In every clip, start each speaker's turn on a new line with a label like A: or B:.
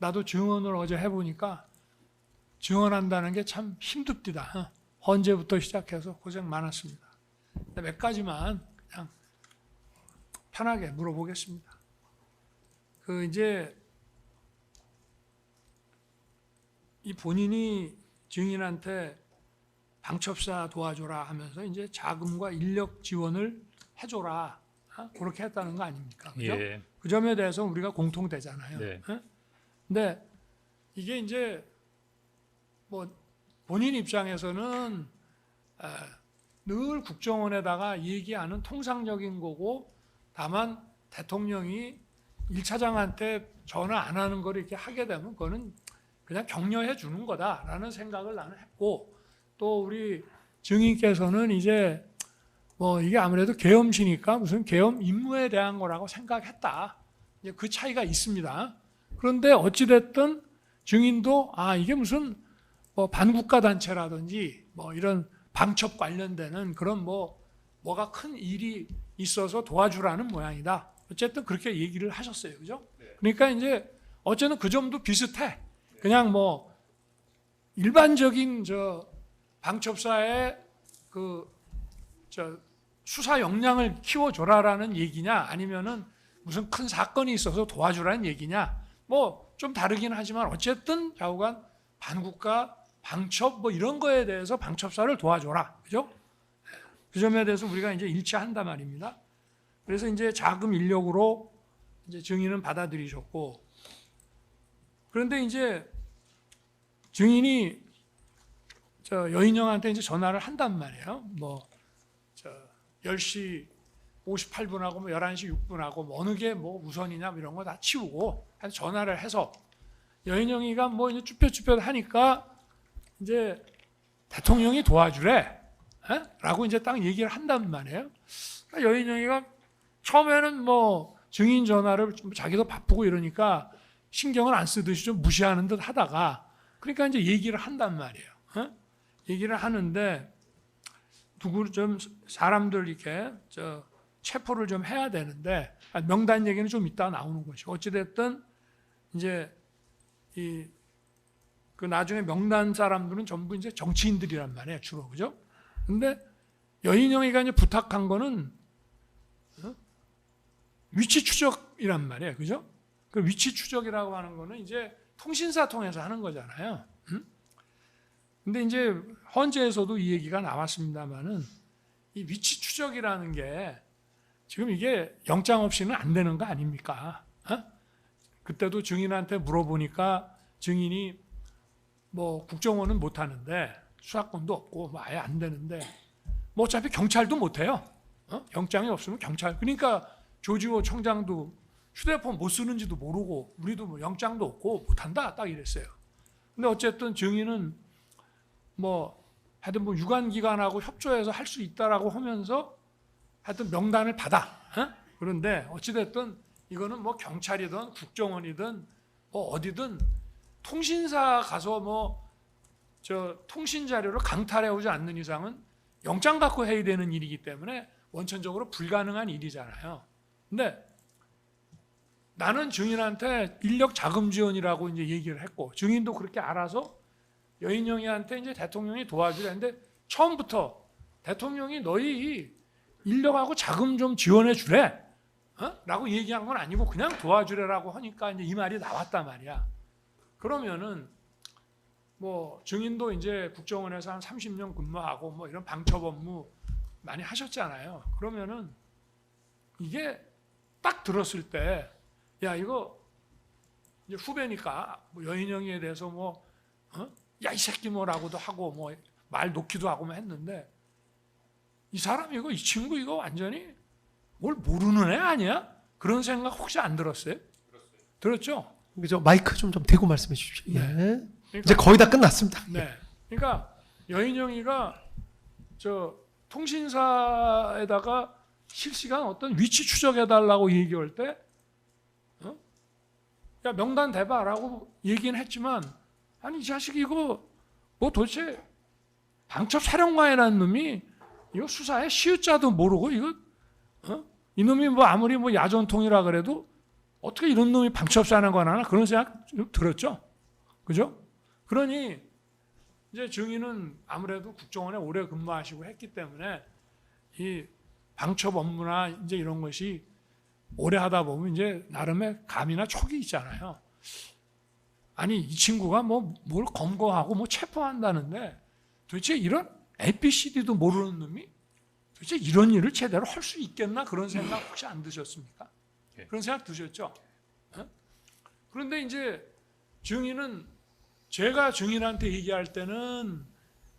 A: 나도 증언을 어제 해보니까 증언한다는 게 참 힘듭디다. 헌재부터 시작해서 고생 많았습니다. 몇 가지만 그냥 편하게 물어보겠습니다. 이제 이 본인이 증인한테 방첩사 도와줘라 하면서 이제 자금과 인력 지원을 해줘라. 그렇게 했다는 거 아닙니까? 그죠?
B: 예.
A: 그 점에 대해서 우리가 공통되잖아요.
B: 네.
A: 근데 이게 이제 뭐 본인 입장에서는 늘 국정원에다가 얘기하는 통상적인 거고, 다만 대통령이 1차장한테 전화 안 하는 걸 이렇게 하게 되면 그거는 그냥 격려해 주는 거다라는 생각을 나는 했고, 또 우리 증인께서는 이제 뭐 이게 아무래도 계엄시니까 무슨 계엄 임무에 대한 거라고 생각했다. 이제 그 차이가 있습니다. 그런데 어찌됐든 증인도 이게 무슨 뭐 반국가 단체라든지 뭐 이런 방첩 관련되는 그런 뭐가 큰 일이 있어서 도와주라는 모양이다. 어쨌든 그렇게 얘기를 하셨어요. 그죠? 그러니까 이제 어쨌든 그 점도 비슷해. 그냥 뭐 일반적인 방첩사의 수사 역량을 키워줘라라는 얘기냐, 아니면은 무슨 큰 사건이 있어서 도와주라는 얘기냐, 뭐 좀 다르긴 하지만 어쨌든 좌우간 반국가 방첩 뭐 이런 거에 대해서 방첩사를 도와줘라. 그죠? 그 점에 대해서 우리가 이제 일치한단 말입니다. 그래서 이제 자금 인력으로 이제 증인은 받아들이셨고, 그런데 이제 증인이 여인영한테 이제 전화를 한단 말이에요. 10시 58분하고 11시 6분하고 어느 게 우선이냐 이런 거 다 치우고 전화를 해서 여인영이가 이제 쭈뼛쭈뼛 하니까 이제 대통령이 도와주래. 라고 이제 딱 얘기를 한단 말이에요. 그러니까 여인영이가 처음에는 증인 전화를 자기도 바쁘고 이러니까 신경을 안 쓰듯이 좀 무시하는 듯 하다가, 그러니까 이제 얘기를 한단 말이에요. 얘기를 하는데 누구 좀 사람들 이렇게 체포를 좀 해야 되는데, 명단 얘기는 좀 이따 나오는 것이, 어찌됐든 이제 그 나중에 명단 사람들은 전부 이제 정치인들이란 말이에요, 주로. 그죠? 근데 여인영이가 이제 부탁한 거는 위치 추적이란 말이에요. 그죠? 그 위치 추적이라고 하는 거는 이제 통신사 통해서 하는 거잖아요. 근데 이제 헌재에서도 이 얘기가 나왔습니다만은 이 위치 추적이라는 게 지금 이게 영장 없이는 안 되는 거 아닙니까? 그때도 증인한테 물어보니까 증인이 국정원은 못 하는데 수사권도 없고 아예 안 되는데 어차피 경찰도 못 해요. 영장이 없으면 경찰. 그러니까 조지호 청장도 휴대폰 못 쓰는지도 모르고 우리도 영장도 없고 못 한다 딱 이랬어요. 근데 어쨌든 증인은 하여튼 유관기관하고 협조해서 할 수 있다라고 하면서 하여튼 명단을 받아. 그런데 어찌됐든 이거는 경찰이든 국정원이든 어디든 통신사 가서 통신 자료를 강탈해 오지 않는 이상은 영장 갖고 해야 되는 일이기 때문에 원천적으로 불가능한 일이잖아요. 근데 나는 증인한테 인력 자금 지원이라고 이제 얘기를 했고, 증인도 그렇게 알아서 여인영이한테 이제 대통령이 도와주려는데, 처음부터 대통령이 너희 인력하고 자금 좀 지원해 주래. 라고 얘기한 건 아니고 그냥 도와주래라고 하니까 이제 이 말이 나왔단 말이야. 그러면은 증인도 이제 국정원에서 한 30년 근무하고 이런 방첩 업무 많이 하셨잖아요. 그러면은 이게 딱 들었을 때, 야, 이거 이제 후배니까 여인영이에 대해서 야, 이 새끼 뭐라고도 하고 말 놓기도 하고 했는데, 이 사람 이 친구 이거 완전히 뭘 모르는 애 아니야? 그런 생각 혹시 안 들었어요? 들었죠?
C: 그죠? 마이크 좀 대고 말씀해 주십시오.
A: 네.
C: 예.
A: 그러니까,
C: 이제 거의 다 끝났습니다.
A: 네. 그러니까 여인영이가 통신사에다가 실시간 어떤 위치 추적해달라고 얘기할 때, 야, 명단 대봐라고 얘기는 했지만, 아니 이 자식이 이거 도대체 방첩 사령관이라는 놈이 이거 수사에 시읒자도 모르고 이거 이놈이 아무리 야전통이라 그래도 어떻게 이런 놈이 방첩사령관 하나 그런 생각 좀 들었죠. 그죠? 그러니 이제 증인은 아무래도 국정원에 오래 근무하시고 했기 때문에 이 방첩 업무나 이제 이런 것이 오래 하다 보면 이제 나름의 감이나 촉이 있잖아요. 아니 이 친구가 뭐 뭘 검거하고 뭐 체포한다는데 도대체 이런 ABCD도 모르는 놈이 도대체 이런 일을 제대로 할 수 있겠나 그런 생각 혹시 안 드셨습니까?
B: 예.
A: 그런 생각 드셨죠? 어? 그런데 이제 증인은 제가 증인한테 얘기할 때는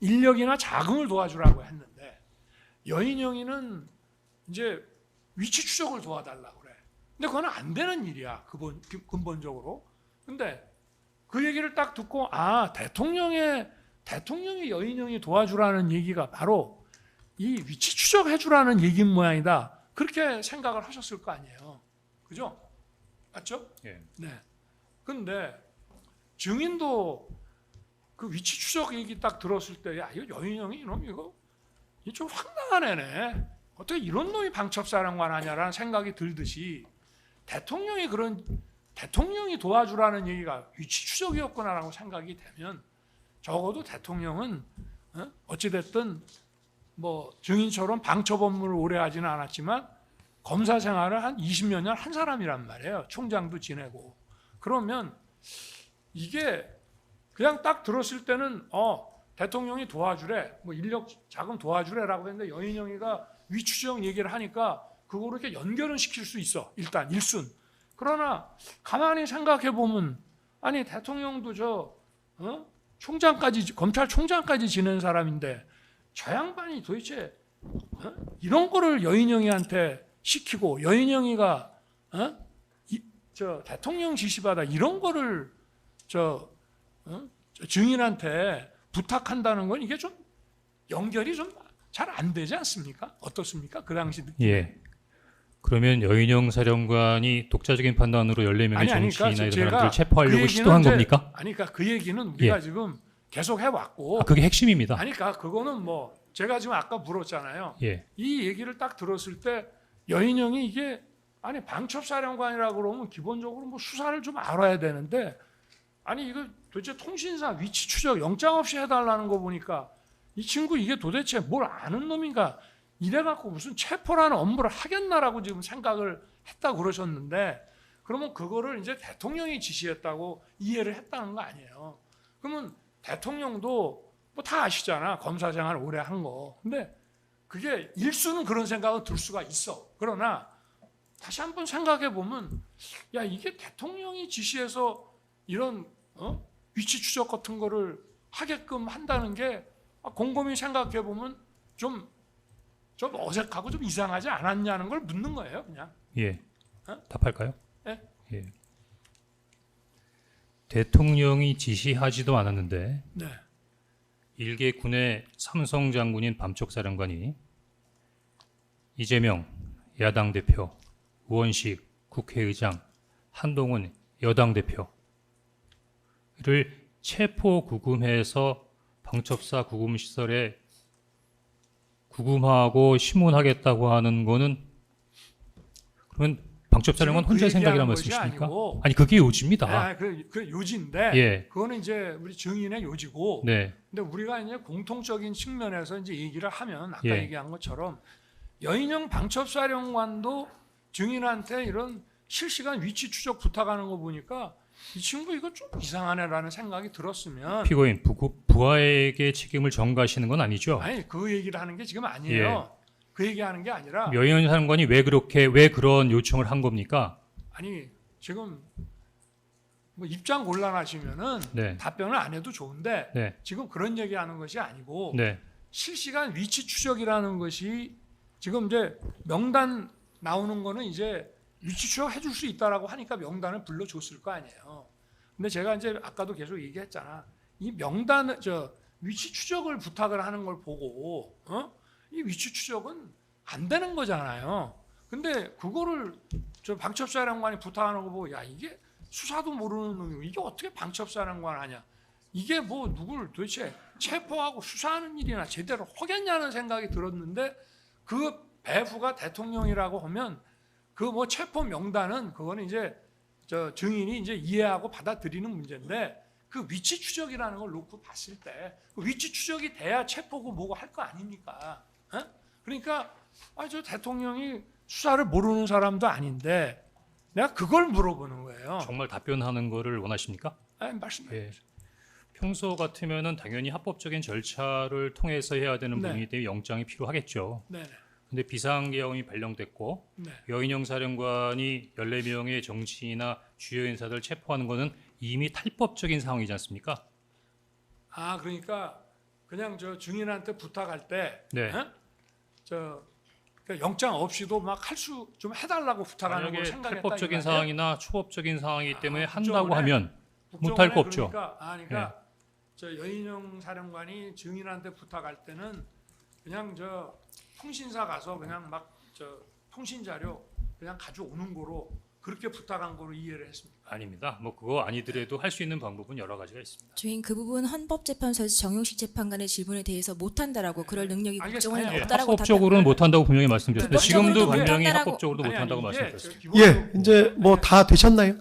A: 인력이나 자금을 도와주라고 했는데 여인영이는 이제 위치 추적을 도와달라고 그래. 근데 그건 안 되는 일이야 근본적으로. 근데 그 얘기를 딱 듣고 대통령이 여인영이 도와주라는 얘기가 바로 이 위치 추적해주라는 얘기인 모양이다. 그렇게 생각을 하셨을 거 아니에요. 그죠? 맞죠?
B: 예.
A: 네. 근데 증인도 그 위치 추적 얘기 딱 들었을 때, 야, 이거 여인영이 이놈 이거 좀 황당한 애네. 어떻게 이런 놈이 방첩사령관 하냐라는 생각이 들듯이 대통령이 도와주라는 얘기가 위치 추적이었구나라고 생각이 되면 적어도 대통령은 어찌됐든 뭐 증인처럼 방첩 업무를 오래 하지는 않았지만 검사 생활을 한 20몇 년 한 사람이란 말이에요. 총장도 지내고. 그러면 이게 그냥 딱 들었을 때는 대통령이 도와주래, 뭐 인력 자금 도와주래라고 했는데 여인영이가 위추적 얘기를 하니까 그거를 이렇게 연결은 시킬 수 있어. 일단 일순. 그러나 가만히 생각해 보면 아니 대통령도 총장까지 검찰총장까지 지낸 사람인데 저 양반이 도대체 이런 거를 여인영이한테 시키고 여인영이가 대통령 지시받아 이런 거를 증인한테 부탁한다는 건 이게 좀 연결이 좀 잘 안 되지 않습니까? 어떻습니까? 그 당시 느낌.
B: 예. 그러면 여인영 사령관이 독자적인 판단으로 14명의 정치인이나 이런 사람들을 체포하려고 시도한 겁니까?
A: 아니, 그러니까 그 얘기는 우리가
B: 예.
A: 지금 계속 해왔고.
B: 그게 핵심입니다.
A: 아니, 그러니까 그거는 뭐 제가 지금 아까 물었잖아요.
B: 예.
A: 이 얘기를 딱 들었을 때 여인영이 이게 아니 방첩사령관이라고 그러면 기본적으로 뭐 수사를 좀 알아야 되는데 아니 이거 도대체 통신사 위치 추적 영장 없이 해달라는 거 보니까 이 친구 이게 도대체 뭘 아는 놈인가 이래갖고 무슨 체포라는 업무를 하겠나라고 지금 생각을 했다고 그러셨는데 그러면 그거를 이제 대통령이 지시했다고 이해를 했다는 거 아니에요. 그러면 대통령도 뭐 다 아시잖아. 검사 생활 오래 한 거. 근데 그게 일수는 그런 생각은 들 수가 있어. 그러나 다시 한번 생각해 보면 야 이게 대통령이 지시해서 이런 위치 추적 같은 거를 하게끔 한다는 게 곰곰이 생각해 보면 좀 어색하고 좀 이상하지 않았냐는 걸 묻는 거예요, 그냥.
B: 예.
A: 어?
B: 답할까요?
A: 예.
B: 예. 대통령이 지시하지도 않았는데
A: 네.
B: 일개 군의 삼성 장군인 밤촉사령관이 이재명 야당 대표, 우원식 국회의장, 한동훈 여당 대표를 체포 구금해서 방첩사 구금시설에 구금하고 심문하겠다고 하는 거는 그러면 방첩사령관
A: 지금 그
B: 혼자 생각이란
A: 얘기하는 것이
B: 말씀이십니까?
A: 아니고.
B: 아니 그게 요지입니다.
A: 그 요지인데
B: 예.
A: 그거는 이제 우리 증인의 요지고.
B: 네.
A: 근데 우리가 이제 공통적인 측면에서 이제 얘기를 하면 아까
B: 예.
A: 얘기한 것처럼 여인영 방첩사령관도 증인한테 이런 실시간 위치 추적 부탁하는 거 보니까 이 친구 이거 좀 이상하네라는 생각이 들었으면
B: 피고인 부하에게 책임을 전가하시는 건 아니죠?
A: 아니 그 얘기를 하는 게 지금 아니에요. 그 얘기하는 게 아니라
B: 여인 사령관이 왜 그런 요청을 한 겁니까?
A: 아니 지금 뭐 입장 곤란하시면은
B: 네.
A: 답변을 안 해도 좋은데
B: 네.
A: 지금 그런 얘기하는 것이 아니고
B: 네.
A: 실시간 위치 추적이라는 것이 지금 이제 명단 나오는 거는 이제 위치 추적 해줄 수 있다라고 하니까 명단을 불러줬을 거 아니에요. 근데 제가 이제 아까도 계속 얘기했잖아. 이 명단 위치 추적을 부탁을 하는 걸 보고 이 위치 추적은 안 되는 거잖아요. 근데 그거를 방첩사령관이 부탁하는 거 보고 야 이게 수사도 모르는 놈이 이게 어떻게 방첩사령관 하냐? 이게 뭐 누굴 도대체 체포하고 수사하는 일이나 제대로 하겠냐는 생각이 들었는데 그 배후가 대통령이라고 하면 그 뭐 체포 명단은 그거는 이제 저 증인이 이제 이해하고 받아들이는 문제인데 그 위치 추적이라는 걸 놓고 봤을 때 그 위치 추적이 돼야 체포고 뭐고 할 거 아닙니까? 어? 그러니까 저 대통령이 수사를 모르는 사람도 아닌데 내가 그걸 물어보는 거예요.
B: 정말 답변하는 거를 원하십니까?
A: 말씀해
B: 예.
A: 주세요.
B: 평소 같으면은 당연히 합법적인 절차를 통해서 해야 되는
A: 네.
B: 부분이 때문에 영장이 필요하겠죠.
A: 네,
B: 근데 비상계엄이 발령됐고
A: 네.
B: 여인영 사령관이 14명의 정치인이나 주요 인사들 체포하는 것은 이미 탈법적인 상황이지 않습니까?
A: 그러니까 그냥 저 증인한테 부탁할 때,
B: 네.
A: 그러니까 영장 없이도 막 할 수 좀 해달라고 부탁하는 걸
B: 만약에
A: 생각했다.
B: 탈법적인 상황이나 초법적인 상황이기 때문에
A: 국정원에
B: 한다고 하면 못할 거 없죠.
A: 그러니까 저 여인영 사령관이 증인한테 부탁할 때는 그냥 저 통신사 가서 그냥 막 저 통신 자료 그냥 가져오는 거로 그렇게 부탁한 거로 이해를 했습니다.
B: 아닙니다. 뭐 그거 아니더라도 할 수 있는 방법은 여러 가지가 있습니다.
D: 주인 그 부분 헌법재판소에서 정용식 재판관의 질문에 대해서 못한다라고 그럴 능력이
A: 알겠습니다.
D: 국정원에는
A: 예,
D: 없다라고
B: 합법적으로는 못한다고 분명히 말씀드렸습니다.
D: 합법적으로도
B: 지금도 분명히
D: 못한다라고-
B: 합법적으로도
A: 아니,
B: 못한다고
A: 이게
B: 말씀드렸습니다.
A: 기본적으로
C: 예, 이제 뭐 다 되셨나요?